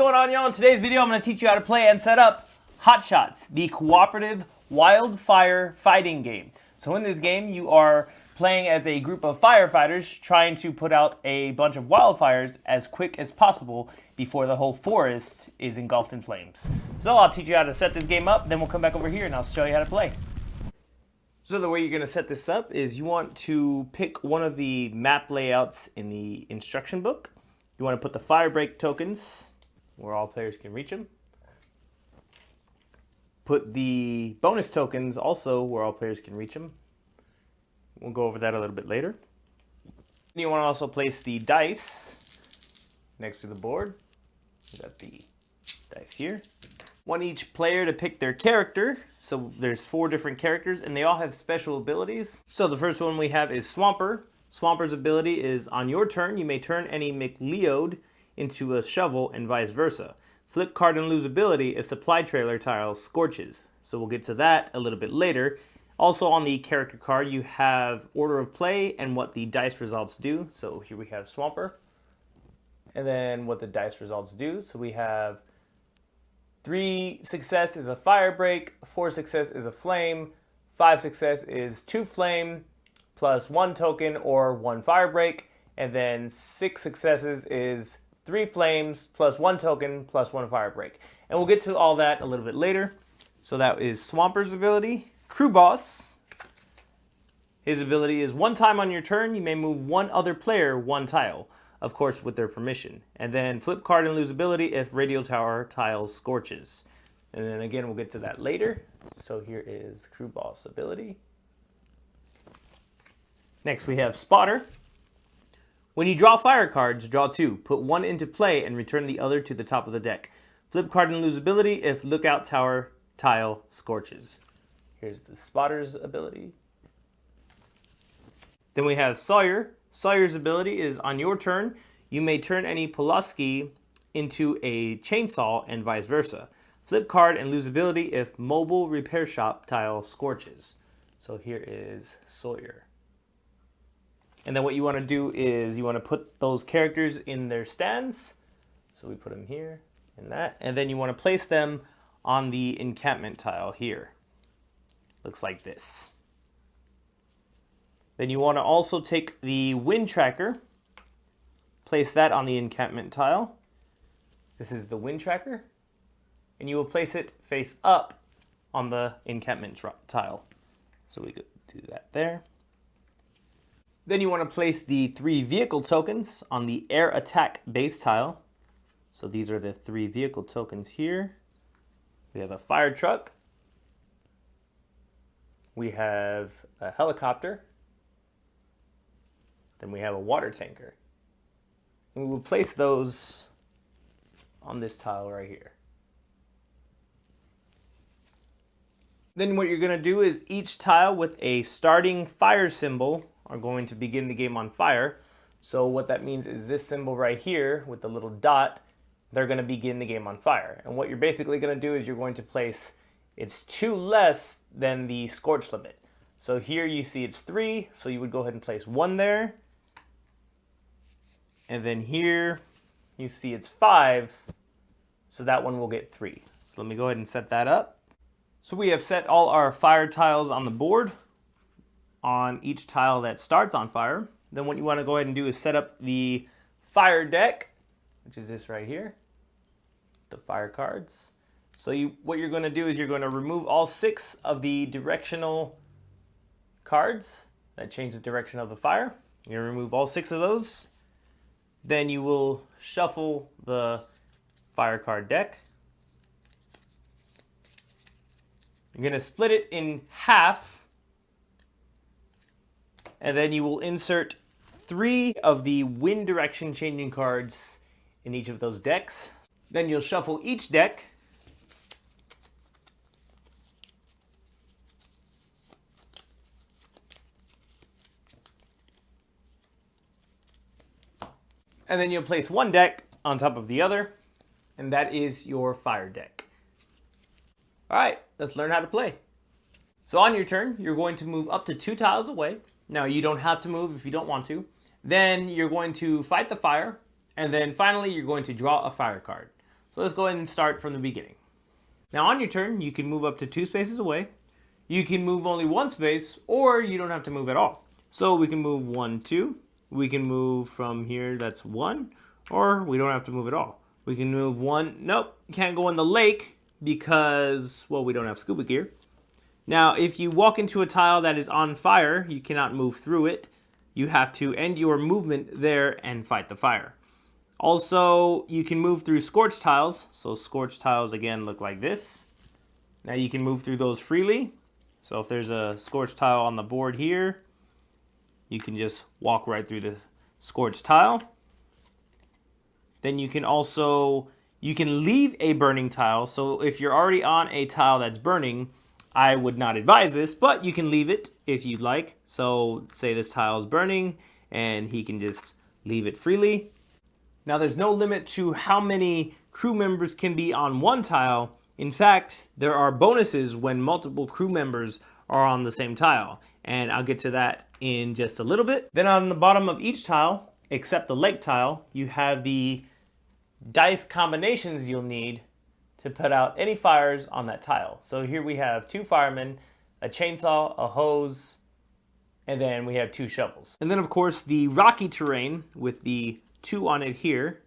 going on, y'all? In today's video, I'm going to teach you how to play and set up Hotshots, the cooperative wildfire fighting game. So in this game, you are playing as a group of firefighters trying to put out a bunch of wildfires as quick as possible before the whole forest is engulfed in flames. So I'll teach you how to set this game up, then we'll come back over here and I'll show you how to play. So the way you're going to set this up is you want to pick one of the map layouts in the instruction book. You want to put the firebreak tokens where all players can reach them. Put the bonus tokens also where all players can reach them. We'll go over that a little bit later. You want to also place the dice next to the board. You got the dice here. Want each player to pick their character. So there's 4 different characters and they all have special abilities. So the first one we have is Swamper. Swamper's ability is on your turn, you may turn any McLeod into a shovel and vice versa. Flip card and lose ability if supply trailer tile scorches. So we'll get to that a little bit later. Also on the character card you have order of play and what the dice results do. So here we have Swamper. And then what the dice results do. So we have 3 success is a firebreak, 4 success is a flame, 5 success is 2 flame, plus 1 token or 1 firebreak, and then 6 successes is 3 flames, plus 1 token, plus 1 firebreak. And we'll get to all that a little bit later. So that is Swamper's ability. Crew Boss. His ability is 1 time on your turn, you may move 1 other player 1 tile. Of course, with their permission. And then flip card and lose ability if radio tower tile scorches. And then again, we'll get to that later. So here is Crew Boss ability. Next, we have Spotter. When you draw fire cards, draw 2. Put 1 into play and return the other to the top of the deck. Flip card and lose ability if lookout tower tile scorches. Here's the Spotter's ability. Then we have Sawyer. Sawyer's ability is on your turn, you may turn any Pulaski into a chainsaw and vice versa. Flip card and lose ability if mobile repair shop tile scorches. So here is Sawyer. And then what you want to do is you want to put those characters in their stands. So we put them here and that. And then you want to place them on the encampment tile here. Looks like this. Then you want to also take the wind tracker, place that on the encampment tile. This is the wind tracker. And you will place it face up on the encampment tile. So we could do that there. Then you want to place the 3 vehicle tokens on the air attack base tile. So these are the 3 vehicle tokens here. We have a fire truck. We have a helicopter. Then we have a water tanker. And we will place those on this tile right here. Then what you're going to do is each tile with a starting fire symbol are going to begin the game on fire. So what that means is this symbol right here with the little dot, they're going to begin the game on fire. And what you're basically going to do is you're going to place, it's 2 less than the scorch limit. So here you see it's 3, so you would go ahead and place 1 there. And then here you see it's 5, so that one will get 3. So let me go ahead and set that up. So we have set all our fire tiles on the board on each tile that starts on fire. Then what you want to go ahead and do is set up the fire deck, which is this right here, the fire cards. So what you're going to do is you're going to remove all 6 of the directional cards that change the direction of the fire. You're going to remove all 6 of those. Then you will shuffle the fire card deck. You're going to split it in half. And then you will insert 3 of the wind direction changing cards in each of those decks. Then you'll shuffle each deck. And then you'll place 1 deck on top of the other, and that is your fire deck. All right, let's learn how to play. So on your turn, you're going to move up to 2 tiles away. Now you don't have to move if you don't want to. Then you're going to fight the fire, and then finally you're going to draw a fire card. So let's go ahead and start from the beginning. Now on your turn, you can move up to 2 spaces away. You can move only 1 space, or you don't have to move at all. So we can move 1, 2. We can move from here, that's 1, or we don't have to move at all. We can move 1, nope, can't go in the lake because, well, we don't have scuba gear. Now, if you walk into a tile that is on fire, you cannot move through it. You have to end your movement there and fight the fire. Also, you can move through scorched tiles. So scorched tiles, again, look like this. Now you can move through those freely. So if there's a scorched tile on the board here, you can just walk right through the scorched tile. Then you can also, you can leave a burning tile. So if you're already on a tile that's burning, I would not advise this, but you can leave it if you'd like. So say this tile is burning and he can just leave it freely. Now there's no limit to how many crew members can be on one tile. In fact, there are bonuses when multiple crew members are on the same tile. And I'll get to that in just a little bit. Then on the bottom of each tile, except the lake tile, you have the dice combinations you'll need to put out any fires on that tile. So here we have 2 firemen, a chainsaw, a hose, and then we have 2 shovels. And then of course the rocky terrain with the 2 on it here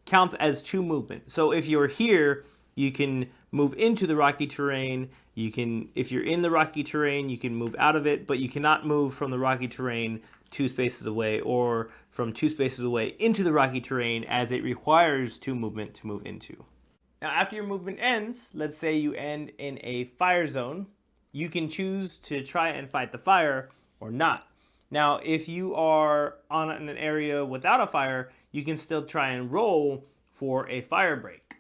counts as 2 movement. So if you're here, you can move into the rocky terrain. You can, if you're in the rocky terrain, you can move out of it, but you cannot move from the rocky terrain 2 spaces away or from 2 spaces away into the rocky terrain, as it requires 2 movement to move into. Now, after your movement ends, let's say you end in a fire zone, you can choose to try and fight the fire or not. Now, if you are on an area without a fire, you can still try and roll for a fire break.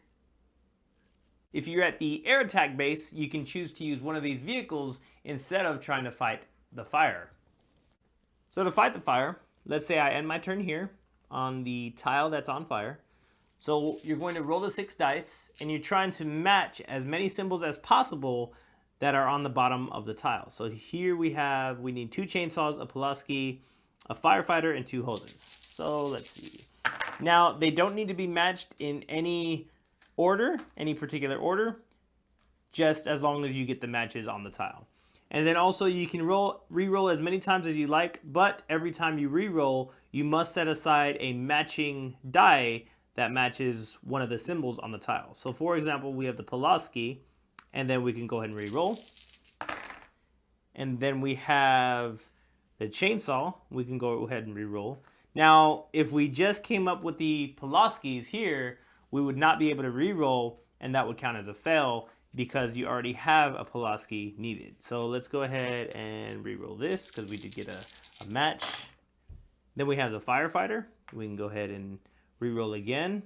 If you're at the air attack base, you can choose to use one of these vehicles instead of trying to fight the fire. So to fight the fire, let's say I end my turn here on the tile that's on fire. So you're going to roll the 6 dice, and you're trying to match as many symbols as possible that are on the bottom of the tile. So here we need 2 chainsaws, a Pulaski, a firefighter, and 2 hoses. So let's see. Now, they don't need to be matched in any order, any particular order, just as long as you get the matches on the tile. And then also you can re-roll as many times as you like, but every time you re-roll, you must set aside a matching die that matches one of the symbols on the tile. So for example, we have the Pulaski, and then we can go ahead and re-roll. And then we have the chainsaw, we can go ahead and re-roll. Now, if we just came up with the Pulaskis here, we would not be able to re-roll, and that would count as a fail because you already have a Pulaski needed. So let's go ahead and re-roll this because we did get a match. Then we have the firefighter. We can go ahead and re-roll again.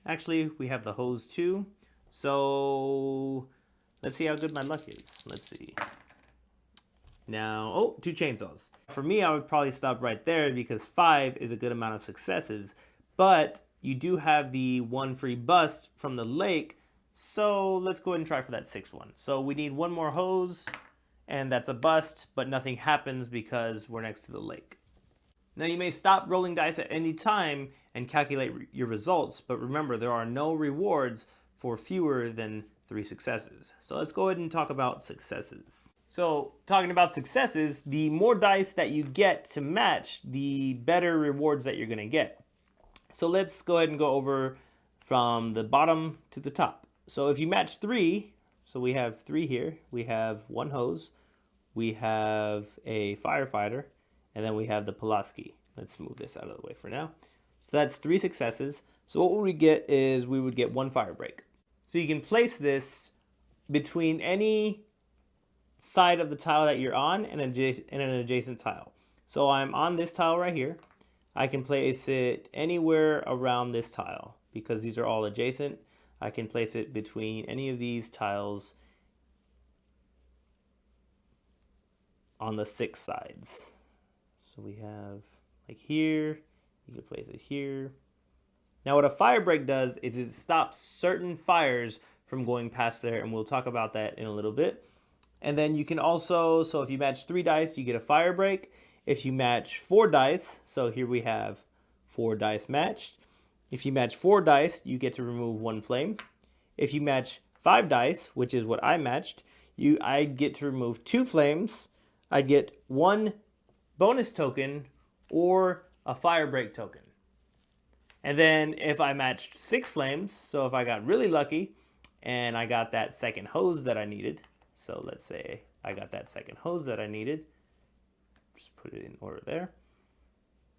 Actually, we have the hose too. So let's see how good my luck is. Let's see. Now, oh, 2 chainsaws. For me, I would probably stop right there because 5 is a good amount of successes, but you do have the 1 free bust from the lake. So let's go ahead and try for that 6th one. So we need 1 more hose, and that's a bust, but nothing happens because we're next to the lake. Now you may stop rolling dice at any time and calculate your results, but remember there are no rewards for fewer than 3 successes. So let's go ahead and talk about successes. So talking about successes, the more dice that you get to match, the better rewards that you're gonna get. So let's go ahead and go over from the bottom to the top. So if you match 3, so we have 3 here, we have 1 hose, we have a firefighter, and then we have the Pulaski. Let's move this out of the way for now. So that's 3 successes. So what we get is we would get 1 firebreak. So you can place this between any side of the tile that you're on and an adjacent tile. So I'm on this tile right here. I can place it anywhere around this tile because these are all adjacent. I can place it between any of these tiles on the 6 sides. So we have like here, you can place it here. Now what a fire break does is it stops certain fires from going past there, and we'll talk about that in a little bit. And then you can also, so if you match 3 dice, you get a fire break. If you match 4 dice, so here we have 4 dice matched, If you match 4 dice, you get to remove 1 flame. If you match 5 dice, which is what I matched, I get to remove 2 flames. I get 1 bonus token or a firebreak token. And then if I matched 6 flames, so if I got really lucky and I got that second hose that I needed, so let's say I got that second hose that I needed, just put it in order there,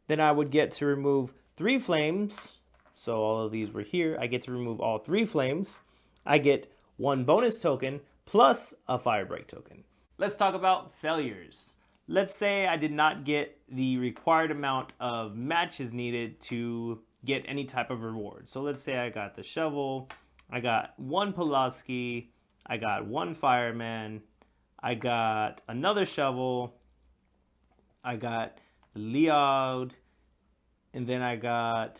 then I would get to remove 3 flames. So all of these were here. I get to remove all 3 flames. I get 1 bonus token plus a firebreak token. Let's talk about failures. Let's say I did not get the required amount of matches needed to get any type of reward. So let's say I got the shovel, I got 1 Pulaski, I got 1 fireman, I got another shovel, I got the Leod, and then I got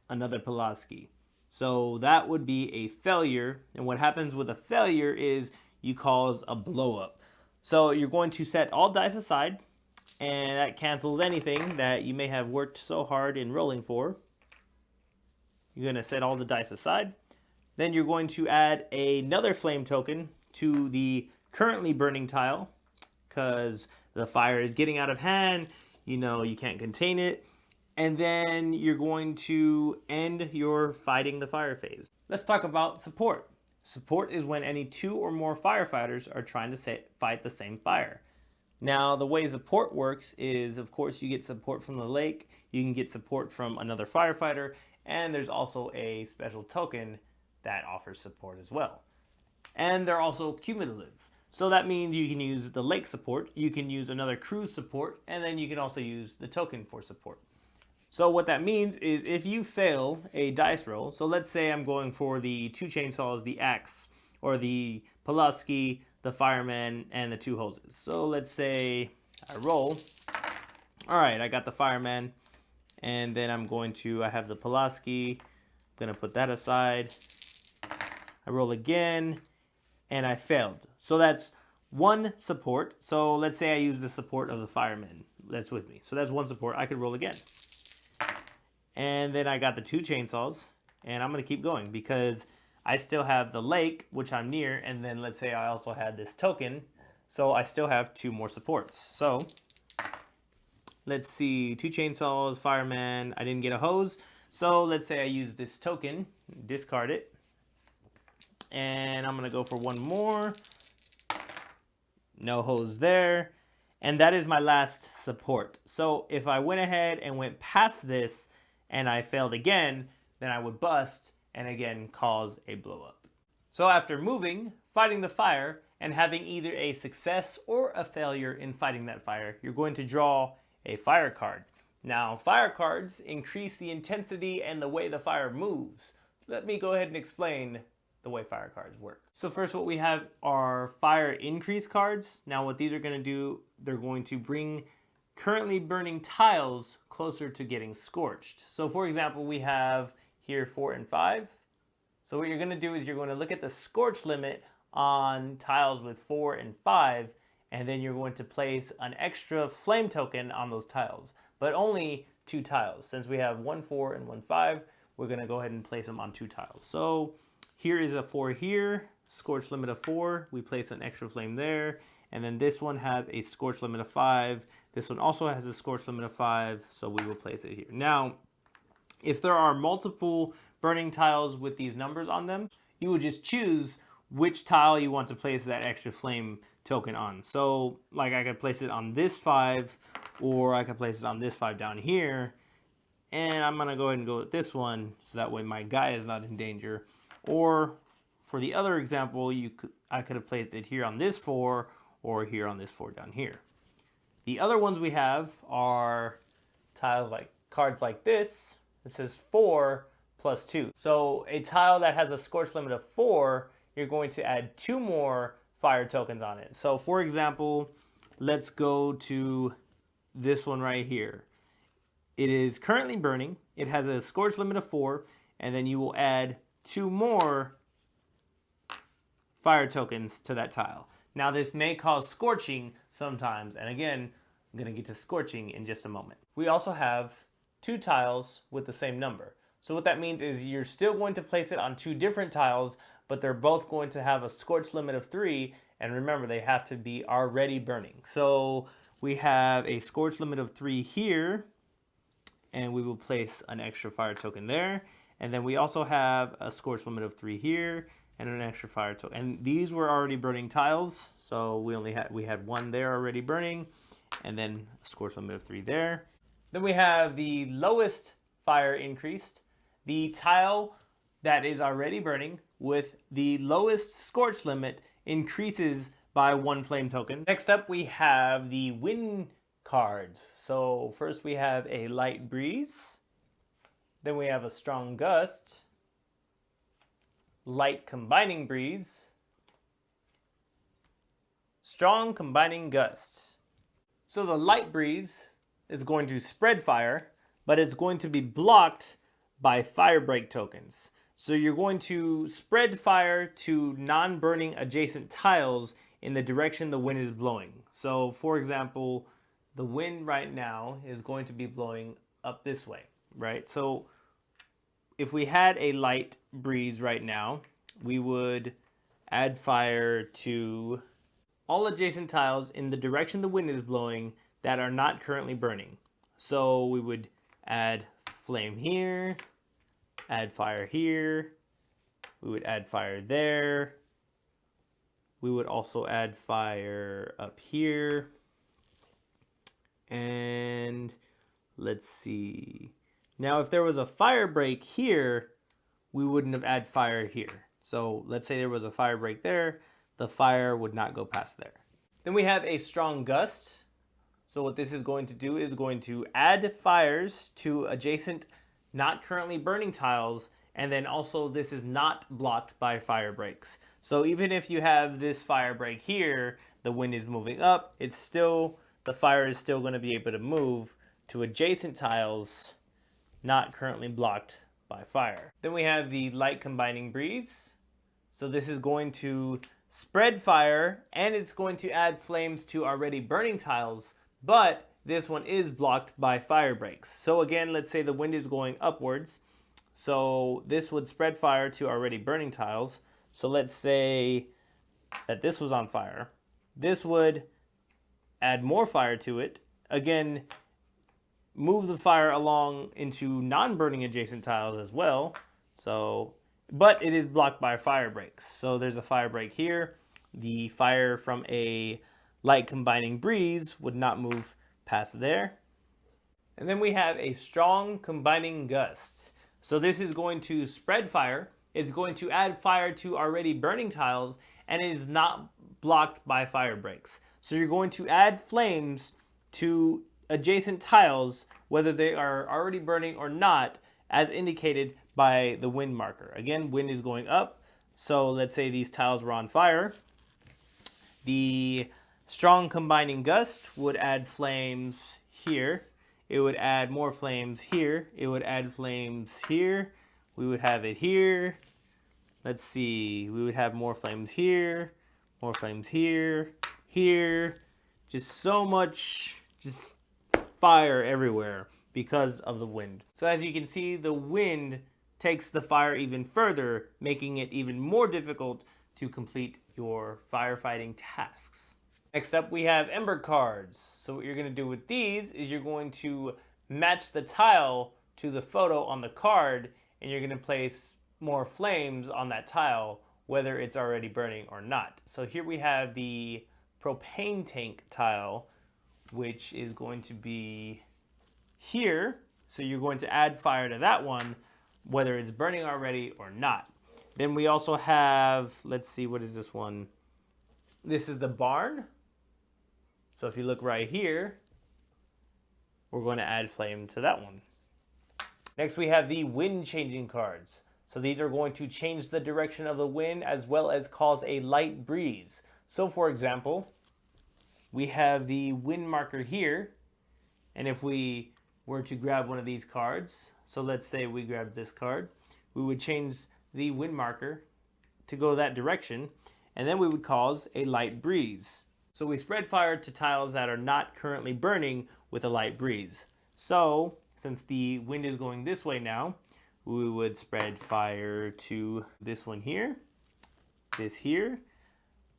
another Pulaski. So that would be a failure. And what happens with a failure is you cause a blow up. So you're going to set all dice aside, and that cancels anything that you may have worked so hard in rolling for. You're going to set all the dice aside. Then you're going to add another flame token to the currently burning tile because the fire is getting out of hand. You know, you can't contain it. And then you're going to end your fighting the fire phase. Let's talk about support. Support is when any 2 or more firefighters are trying to fight the same fire. Now, the way support works is, of course, you get support from the lake, you can get support from another firefighter, and there's also a special token that offers support as well. And they're also cumulative. So that means you can use the lake support, you can use another crew's support, and then you can also use the token for support. So what that means is if you fail a dice roll, so let's say I'm going for the 2 chainsaws, the axe, or the Pulaski, the fireman, and the 2 hoses. So let's say I roll. All right, I got the fireman, and then I have the Pulaski, I'm gonna put that aside. I roll again, and I failed. So that's 1 support. So let's say I use the support of the fireman that's with me. So that's 1 support, I could roll again. And then I got the 2 chainsaws, and I'm going to keep going because I still have the lake, which I'm near, and then let's say I also had this token, so I still have 2 more supports. So let's see, 2 chainsaws, fireman, I didn't get a hose, so let's say I use this token, discard it, and I'm going to go for 1 more, no hose there, and that is my last support. So if I went ahead and went past this, and I failed again, then I would bust and again cause a blow up. So after moving, fighting the fire, and having either a success or a failure in fighting that fire, you're going to draw a fire card. Now, fire cards increase the intensity and the way the fire moves. Let me go ahead and explain the way fire cards work. So first what we have are fire increase cards. Now what these are going to do, they're going to bring currently burning tiles closer to getting scorched. So for example, we have here 4 and 5. So what you're going to do is you're going to look at the scorch limit on tiles with 4 and 5, and then you're going to place an extra flame token on those tiles, but only 2 tiles. Since we have 1 4 and 1 5, we're going to go ahead and place them on 2 tiles. So here is a 4 here, scorch limit of 4, we place an extra flame there, and then this one has a scorch limit of 5. This one also has a scorch limit of 5, so we will place it here. Now, if there are multiple burning tiles with these numbers on them, you would just choose which tile you want to place that extra flame token on. So, like I could place it on this 5, or I could place it on this 5 down here, and I'm gonna go ahead and go with this one, so that way my guy is not in danger. Or, for the other example, I could have placed it here on this 4, or here on this 4 down here. The other ones we have are tiles like cards like this. It says 4 plus 2. So a tile that has a scorch limit of 4, you're going to add 2 more fire tokens on it. So for example, let's go to this one right here. It is currently burning. It has a scorch limit of 4, and then you will add 2 more fire tokens to that tile. Now this may cause scorching sometimes, and again, I'm going to get to scorching in just a moment. We also have 2 tiles with the same number. So what that means is you're still going to place it on 2 different tiles, but they're both going to have a scorch limit of 3. And remember, they have to be already burning. So we have a scorch limit of 3 here, and we will place an extra fire token there. And then we also have a scorch limit of 3 here and an extra fire token. And these were already burning tiles, so we had 1 there already burning, and then a scorch limit of 3 there. Then we have the lowest fire increased, the tile that is already burning with the lowest scorch limit increases by 1 flame token. Next up, we have the wind cards. So first we have a light breeze, then we have a strong gust, light combining breeze, strong combining gust. So the light breeze is going to spread fire, but it's going to be blocked by firebreak tokens. So you're going to spread fire to non-burning adjacent tiles in the direction the wind is blowing. So for example, the wind right now is going to be blowing up this way, right? So if we had a light breeze right now, we would add fire to all adjacent tiles in the direction the wind is blowing that are not currently burning. So we would add flame here, add fire here, we would add fire there, we would also add fire up here, and let's see. Now if there was a fire break here, we wouldn't have added fire here. So let's say there was a fire break there, the fire would not go past there. Then we have a strong gust. So what this is going to do is going to add fires to adjacent not currently burning tiles, and then also this is not blocked by fire breaks. So even if you have this fire break here, the wind is moving up, the fire is still going to be able to move to adjacent tiles not currently blocked by fire. Then we have the light combining breeze. So this is going to spread fire, and it's going to add flames to already burning tiles, but this one is blocked by fire breaks. So again, let's say the wind is going upwards. So this would spread fire to already burning tiles. So let's say that this was on fire. This would add more fire to it. Again, move the fire along into non-burning adjacent tiles as well. So, but it is blocked by fire breaks. So there's a fire break here. The fire from a light combining breeze would not move past there. And then we have a strong combining gust. So this is going to spread fire. It's going to add fire to already burning tiles, and it is not blocked by fire breaks. So you're going to add flames to adjacent tiles, whether they are already burning or not, as indicated by the wind marker. Again, wind is going up. So let's say these tiles were on fire. The strong combining gust would add flames here. It would add more flames here. It would add flames here. We would have it here. Let's see. We would have more flames here. More flames here. Here. Just so much fire everywhere because of the wind. So as you can see, the wind takes the fire even further, making it even more difficult to complete your firefighting tasks. Next up, we have ember cards. So what you're going to do with these is you're going to match the tile to the photo on the card, and you're going to place more flames on that tile, whether it's already burning or not. So here we have the propane tank tile, which is going to be here. So you're going to add fire to that one, whether it's burning already or not. Then we also have, let's see, what is this one? This is the barn. So if you look right here, we're going to add flame to that one. Next we have the wind changing cards. So these are going to change the direction of the wind as well as cause a light breeze. So for example, we have the wind marker here. And if we were to grab one of these cards, so let's say we grab this card, we would change the wind marker to go that direction, and then we would cause a light breeze. So we spread fire to tiles that are not currently burning with a light breeze. So since the wind is going this way now, we would spread fire to this one here, this here.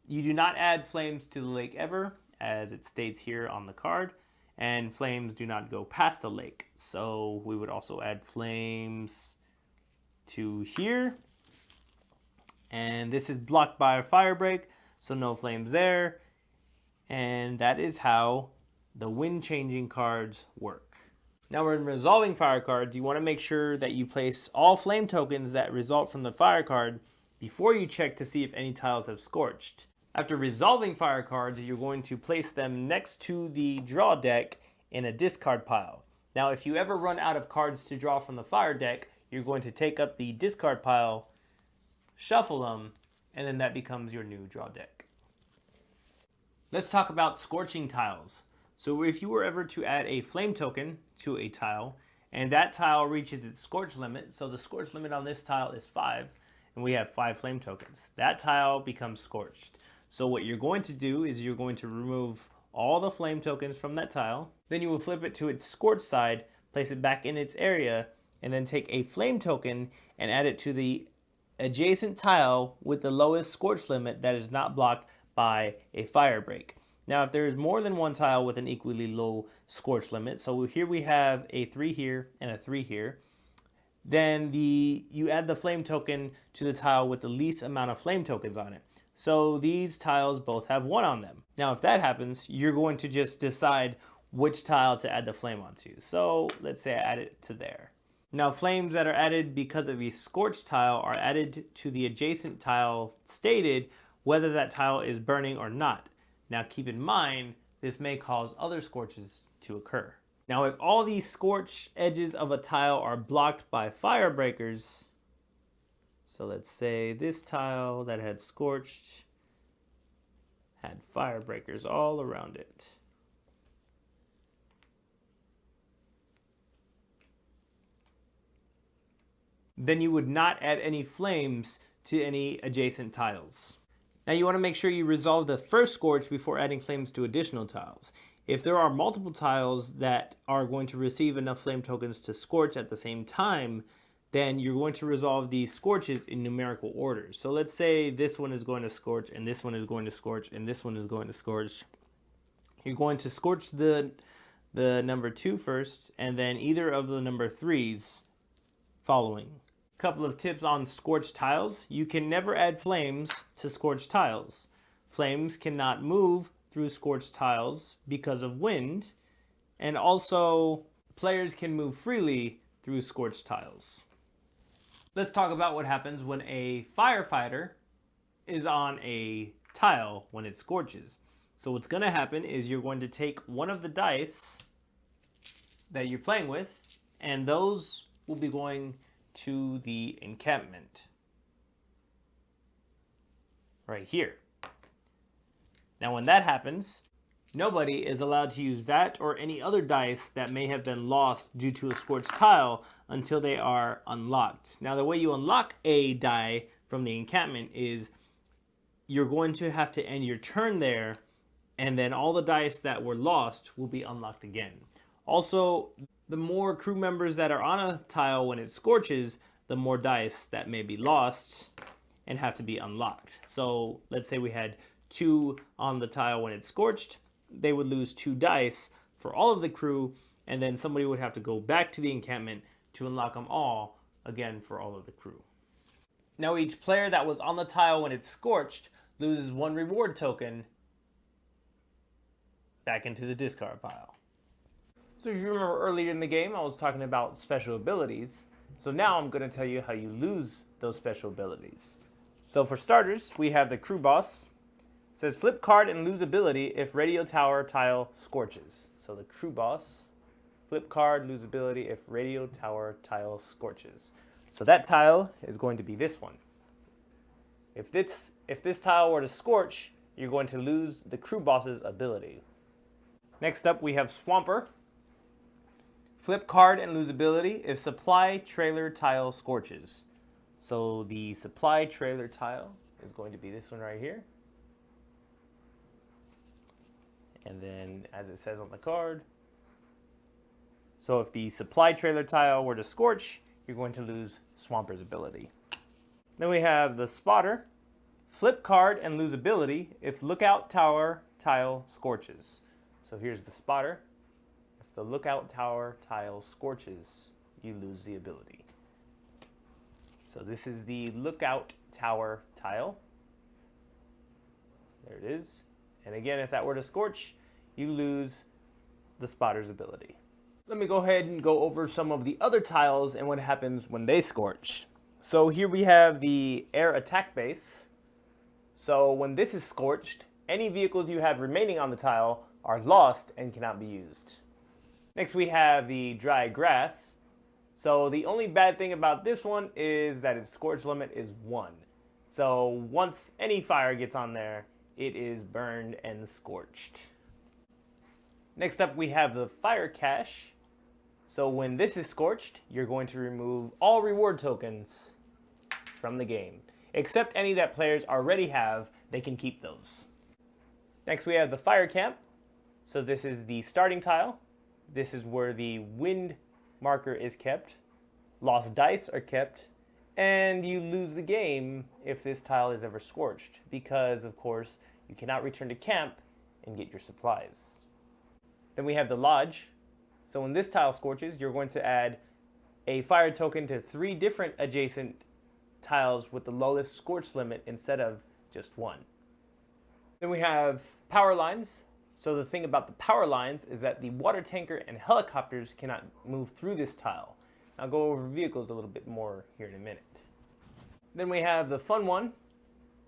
You do not add flames to the lake ever, as it states here on the card, and flames do not go past the lake. So we would also add flames to here, and this is blocked by a firebreak, so no flames there. And that is how the wind changing cards work. Now when resolving fire cards, you want to make sure that you place all flame tokens that result from the fire card before you check to see if any tiles have scorched. After resolving fire cards, you're going to place them next to the draw deck in a discard pile. Now if you ever run out of cards to draw from the fire deck, you're going to take up the discard pile, shuffle them, and then that becomes your new draw deck. Let's talk about scorching tiles. So if you were ever to add a flame token to a tile, and that tile reaches its scorch limit, so the scorch limit on this tile is 5, and we have 5 flame tokens, that tile becomes scorched. So what you're going to do is you're going to remove all the flame tokens from that tile, then you will flip it to its scorched side, place it back in its area, and then take a flame token and add it to the adjacent tile with the lowest scorch limit that is not blocked by a fire break. Now if there is more than one tile with an equally low scorch limit, so here we have a 3 here and a 3 here, then you add the flame token to the tile with the least amount of flame tokens on it. So these tiles both have 1 on them. Now if that happens, you're going to just decide which tile to add the flame onto. So let's say I add it to there. Now flames that are added because of a scorched tile are added to the adjacent tile stated whether that tile is burning or not. Now keep in mind, this may cause other scorches to occur. Now if all these scorch edges of a tile are blocked by fire breakers, so let's say this tile that had scorched had fire breakers all around it. Then you would not add any flames to any adjacent tiles. Now you want to make sure you resolve the first scorch before adding flames to additional tiles. If there are multiple tiles that are going to receive enough flame tokens to scorch at the same time, then you're going to resolve these scorches in numerical order. So let's say this one is going to scorch, and this one is going to scorch, and this one is going to scorch. You're going to scorch the number 2 first, and then either of the number 3s following. Couple of tips on scorched tiles. You can never add flames to scorched tiles. Flames cannot move through scorched tiles because of wind, and also players can move freely through scorched tiles. Let's talk about what happens when a firefighter is on a tile when it scorches. So what's going to happen is you're going to take one of the dice that you're playing with, and those will be going to the encampment right here. Now when that happens, nobody is allowed to use that or any other dice that may have been lost due to a scorched tile until they are unlocked. Now the way you unlock a die from the encampment is you're going to have to end your turn there, and then all the dice that were lost will be unlocked again. Also, the more crew members that are on a tile when it scorches, the more dice that may be lost and have to be unlocked. So let's say we had 2 on the tile when it scorched, they would lose 2 dice for all of the crew, and then somebody would have to go back to the encampment to unlock them all again for all of the crew. Now each player that was on the tile when it scorched loses 1 reward token back into the discard pile. So if you remember earlier in the game, I was talking about special abilities. So now I'm going to tell you how you lose those special abilities. So for starters, we have the crew boss. It says flip card and lose ability if radio tower tile scorches. So the crew boss, flip card, lose ability if radio tower tile scorches. So that tile is going to be this one. If this tile were to scorch, you're going to lose the crew boss's ability. Next up, we have Swamper. Flip card and lose ability if supply trailer tile scorches. So the supply trailer tile is going to be this one right here. And then as it says on the card, so if the supply trailer tile were to scorch, you're going to lose Swamper's ability. Then we have the Spotter. Flip card and lose ability if Lookout Tower tile scorches. So here's the Spotter. If the Lookout Tower tile scorches, you lose the ability. So this is the Lookout Tower tile. There it is. And again, if that were to scorch, you lose the Spotter's ability. Let me go ahead and go over some of the other tiles and what happens when they scorch. So here we have the air attack base. So when this is scorched, any vehicles you have remaining on the tile are lost and cannot be used. Next we have the dry grass. So the only bad thing about this one is that its scorch limit is 1. So once any fire gets on there, it is burned and scorched. Next up we have the fire cache. So when this is scorched, you're going to remove all reward tokens from the game. Except any that players already have, they can keep those. Next we have the fire camp. So this is the starting tile. This is where the wind marker is kept. Lost dice are kept. And you lose the game if this tile is ever scorched. Because, of course, you cannot return to camp and get your supplies. Then we have the lodge. So when this tile scorches, you're going to add a fire token to 3 different adjacent tiles with the lowest scorch limit instead of just 1. Then we have power lines. So the thing about the power lines is that the water tanker and helicopters cannot move through this tile. I'll go over vehicles a little bit more here in a minute. Then we have the fun one,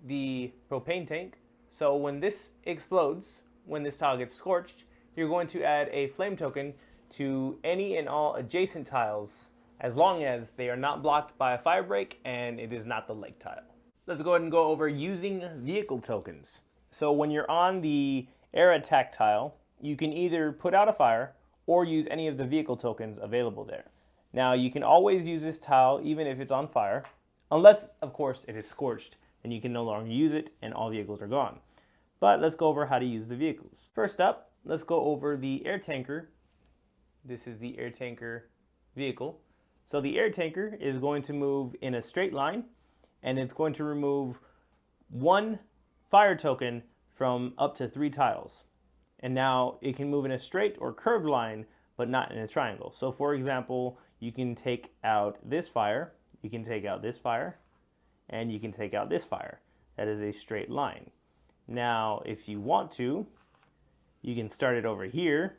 the propane tank. So when this explodes, when this tile gets scorched, you're going to add a flame token to any and all adjacent tiles as long as they are not blocked by a firebreak and it is not the lake tile. Let's go ahead and go over using vehicle tokens. So when you're on the air attack tile, you can either put out a fire or use any of the vehicle tokens available there. Now you can always use this tile even if it's on fire, unless of course it is scorched, and you can no longer use it and all vehicles are gone. But let's go over how to use the vehicles. First up, let's go over the air tanker. This is the air tanker vehicle. So the air tanker is going to move in a straight line, and it's going to remove 1 fire token from up to 3 tiles. And now it can move in a straight or curved line, but not in a triangle. So for example, you can take out this fire, you can take out this fire, and you can take out this fire. That is a straight line. Now, if you want to, you can start it over here,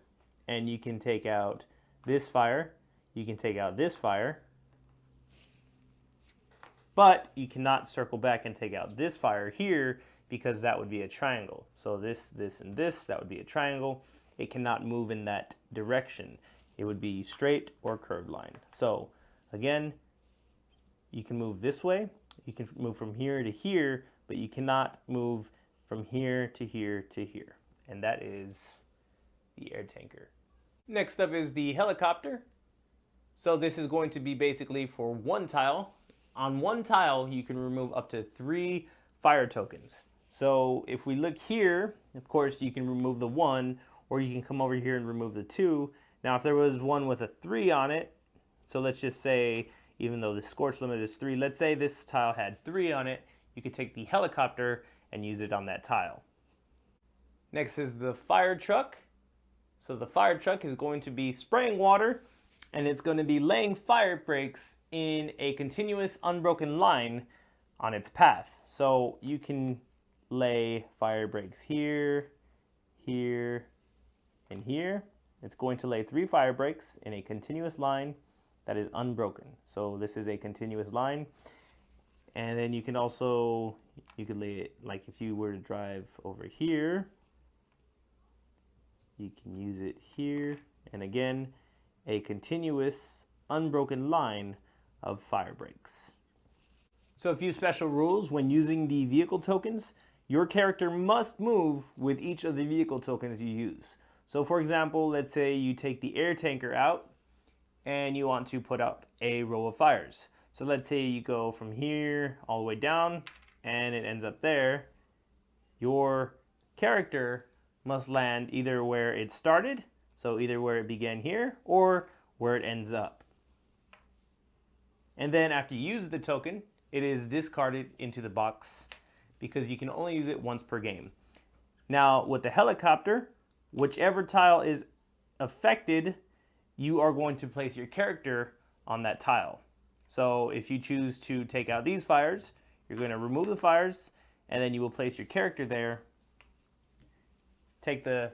and you can take out this fire, you can take out this fire, but you cannot circle back and take out this fire here because that would be a triangle. So this, and this, that would be a triangle. It cannot move in that direction. It would be straight or curved line. So again, you can move this way, you can move from here to here, but you cannot move from here to here to here. And that is the air tanker. Next up is the helicopter. So this is going to be basically for 1 tile. On 1 tile, you can remove up to 3 fire tokens. So if we look here, of course, you can remove the 1, or you can come over here and remove the 2. Now, if there was one with a 3 on it, so let's just say, even though the scorch limit is 3, let's say this tile had 3 on it, you could take the helicopter and use it on that tile. Next is the fire truck. So the fire truck is going to be spraying water, and it's going to be laying fire breaks in a continuous unbroken line on its path. So you can lay fire breaks here, here, and here. It's going to lay 3 fire breaks in a continuous line that is unbroken. So this is a continuous line. And then you can also, you could lay it, like if you were to drive over here, you can use it here. And again, a continuous unbroken line of fire breaks. So a few special rules when using the vehicle tokens. Your character must move with each of the vehicle tokens you use. So for example, let's say you take the air tanker out and you want to put out a row of fires. So let's say you go from here all the way down and it ends up there. Your character must land either where it started, so either where it began here or where it ends up. And then after you use the token, it is discarded into the box because you can only use it once per game. Now with the helicopter, whichever tile is affected, you are going to place your character on that tile. So if you choose to take out these fires, you're going to remove the fires, and then you will place your character there, take the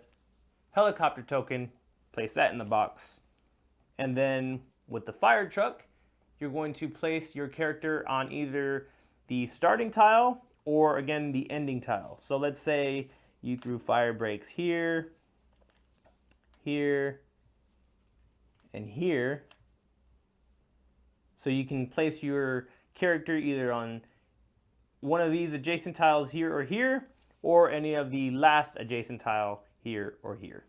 helicopter token, place that in the box, and then with the fire truck, you're going to place your character on either the starting tile or again the ending tile. So let's say you threw fire breaks here, here, and here. So you can place your character either on one of these adjacent tiles here or here, or any of the last adjacent tile here or here.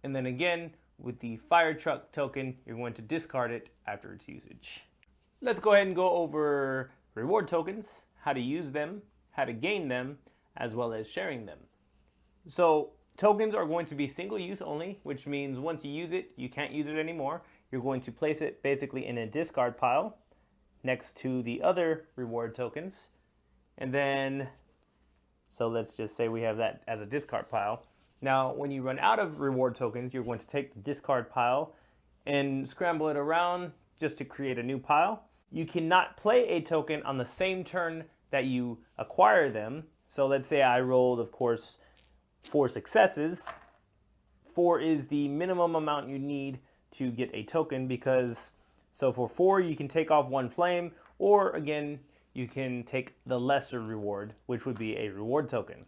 And then again, with the fire truck token, you're going to discard it after its usage. Let's go ahead and go over reward tokens, how to use them, how to gain them, as well as sharing them. So tokens are going to be single use only, which means once you use it, you can't use it anymore. You're going to place it basically in a discard pile next to the other reward tokens. And then, so let's just say we have that as a discard pile. Now, when you run out of reward tokens, you're going to take the discard pile and scramble it around just to create a new pile. You cannot play a token on the same turn that you acquire them. So let's say I rolled, of course, 4 successes. 4 is the minimum amount you need to get a token because, so for 4 you can take off 1 flame, or again, you can take the lesser reward, which would be a reward token.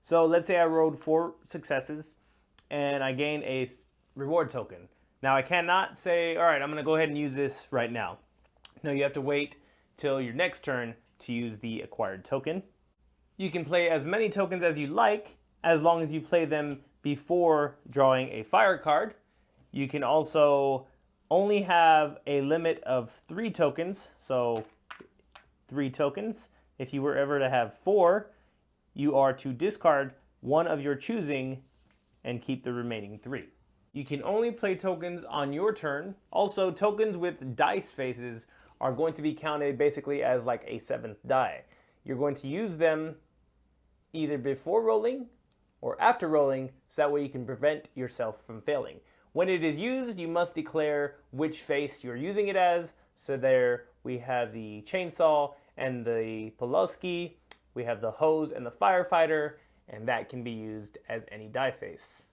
So let's say I rolled 4 successes and I gain a reward token. Now I cannot say, all right, I'm gonna go ahead and use this right now. No, you have to wait till your next turn to use the acquired token. You can play as many tokens as you like, as long as you play them before drawing a fire card. You can also only have a limit of 3 tokens, so 3 tokens. If you were ever to have 4, you are to discard 1 of your choosing and keep the remaining 3. You can only play tokens on your turn. Also, tokens with dice faces are going to be counted basically as like a 7th die. You're going to use them either before rolling or after rolling, so that way you can prevent yourself from failing. When it is used, you must declare which face you're using it as. So there we have the chainsaw and the Pulaski, we have the hose and the firefighter, and that can be used as any die face.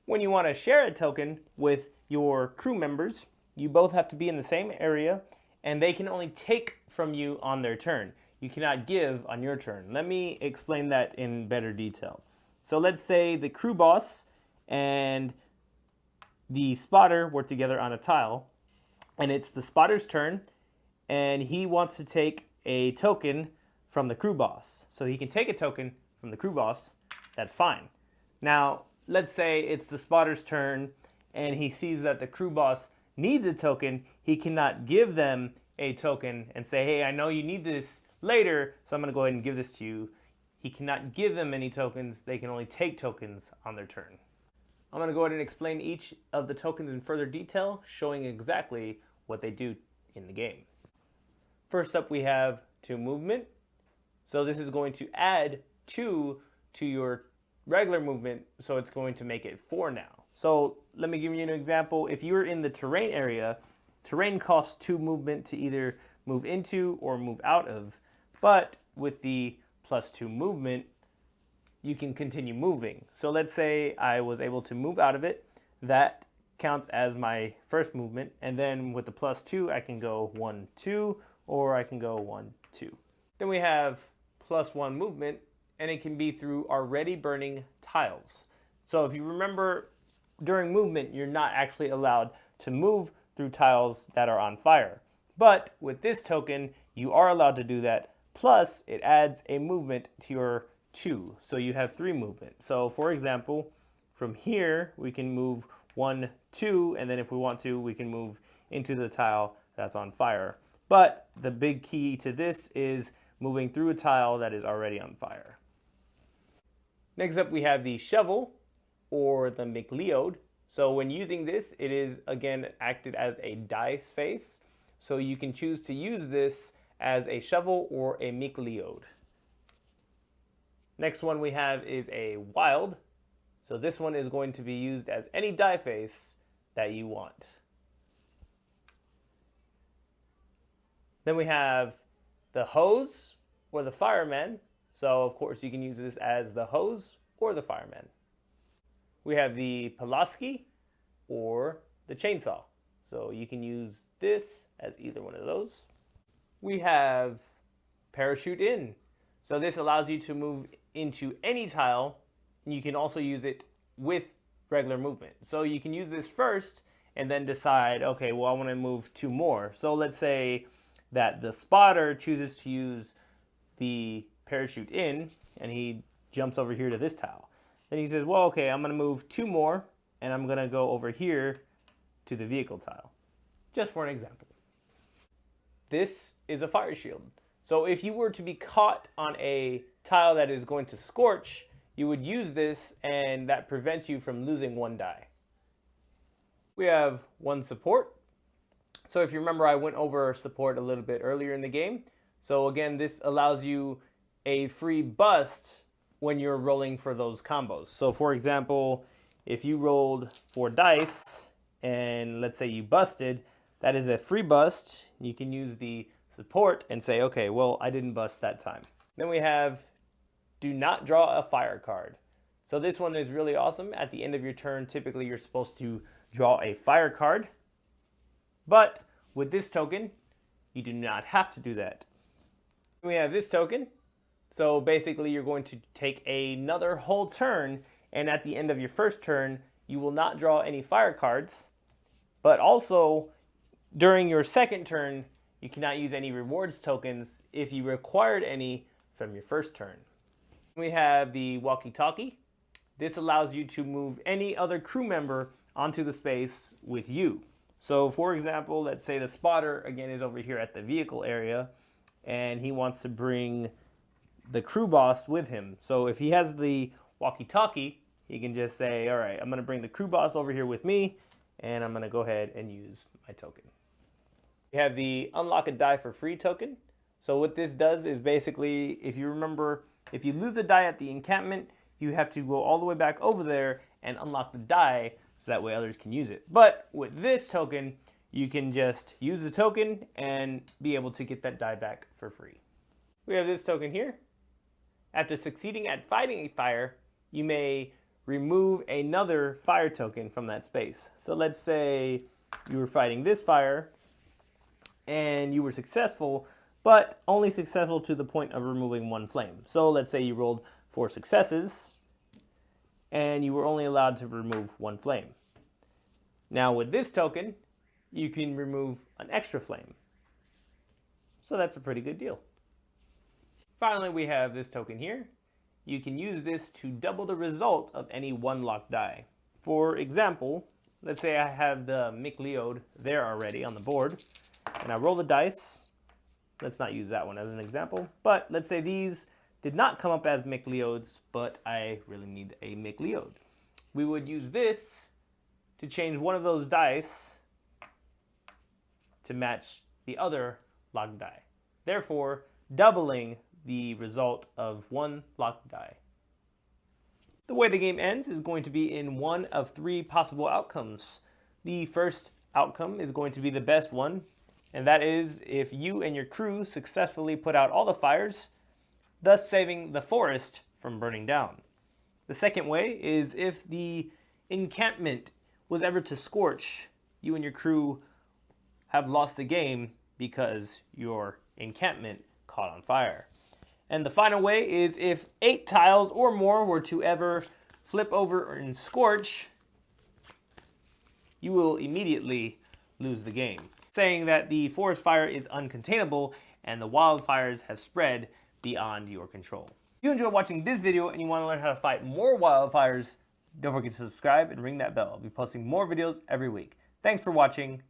When you want to share a token with your crew members, you both have to be in the same area, and they can only take from you on their turn. You cannot give on your turn. Let me explain that in better detail. So let's say the crew boss and the spotter were together on a tile, and it's the spotter's turn, and he wants to take a token from the crew boss. So he can take a token from the crew boss, that's fine. Now, let's say it's the spotter's turn, and he sees that the crew boss needs a token. He cannot give them a token and say, hey, I know you need this later, so I'm gonna go ahead and give this to you. He cannot give them any tokens. They can only take tokens on their turn. I'm going to go ahead and explain each of the tokens in further detail, showing exactly what they do in the game. First up, we have 2 movement. So this is going to add 2 to your regular movement, so it's going to make it 4 now. So let me give you an example. If you're in the terrain area, terrain costs 2 movement to either move into or move out of, but with the +2 movement, you can continue moving. So let's say I was able to move out of it. That counts as my first movement. And then with the +2, I can go 1, 2, or I can go 1, 2. Then we have +1 movement, and it can be through already burning tiles. So if you remember, during movement, you're not actually allowed to move through tiles that are on fire. But with this token, you are allowed to do that. Plus, it adds a movement to your 2, so you have 3 movement. So for example, from here, we can move 1, 2, and then if we want to, we can move into the tile that's on fire. But the big key to this is moving through a tile that is already on fire. Next up, we have the shovel, or the McLeod. So when using this, it is again acted as a dice face. So you can choose to use this as a shovel or a McLeod. Next one we have is a wild. So this one is going to be used as any die face that you want. Then we have the hose or the fireman. So of course you can use this as the hose or the fireman. We have the Pulaski or the chainsaw. So you can use this as either one of those. We have parachute in. So this allows you to move into any tile, and you can also use it with regular movement. So you can use this first and then decide, okay, well, I want to move 2 more. So let's say that the spotter chooses to use the parachute in, and he jumps over here to this tile. Then he says, well, okay, I'm going to move 2 more, and I'm going to go over here to the vehicle tile. Just for an example. This is a fire shield. So if you were to be caught on a tile that is going to scorch, you would use this, and that prevents you from losing 1 die. We have 1 support. So if you remember, I went over support a little bit earlier in the game. So again, this allows you a free bust when you're rolling for those combos. So for example, if you rolled 4 dice and let's say you busted, that is a free bust. You can use the support and say, okay, well, I didn't bust that time. Then we have do not draw a fire card. So this one is really awesome. At the end of your turn, typically you're supposed to draw a fire card. But with this token, you do not have to do that. We have this token. So basically you're going to take another whole turn, and at the end of your first turn, you will not draw any fire cards. But also, during your second turn, you cannot use any rewards tokens if you required any from your first turn. We have the walkie-talkie. This allows you to move any other crew member onto the space with you. So for example, let's say the spotter again is over here at the vehicle area and he wants to bring the crew boss with him. So if he has the walkie-talkie, he can just say, all right, I'm going to bring the crew boss over here with me, and I'm going to go ahead and use my token. We have the unlock a die for free token. So what this does is basically, if you remember, if you lose a die at the encampment, you have to go all the way back over there and unlock the die so that way others can use it. But with this token, you can just use the token and be able to get that die back for free. We have this token here. After succeeding at fighting a fire, you may remove another fire token from that space. So let's say you were fighting this fire and you were successful, but only successful to the point of removing 1 flame. So let's say you rolled 4 successes and you were only allowed to remove 1 flame. Now with this token, you can remove an extra flame. So that's a pretty good deal. Finally, we have this token here. You can use this to double the result of any 1 locked die. For example, let's say I have the McLeod there already on the board, and I roll the dice. Let's not use that one as an example, but let's say these did not come up as McLeods, but I really need a McLeod. We would use this to change one of those dice to match the other locked die, therefore doubling the result of 1 locked die. The way the game ends is going to be in one of 3 possible outcomes. The first outcome is going to be the best one, and that is if you and your crew successfully put out all the fires, thus saving the forest from burning down. The second way is if the encampment was ever to scorch, you and your crew have lost the game because your encampment caught on fire. And the final way is if 8 tiles or more were to ever flip over and scorch, you will immediately lose the game, saying that the forest fire is uncontainable and the wildfires have spread beyond your control. If you enjoyed watching this video and you want to learn how to fight more wildfires, don't forget to subscribe and ring that bell. I'll be posting more videos every week. Thanks for watching.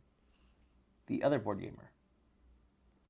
The Other Board Gamer.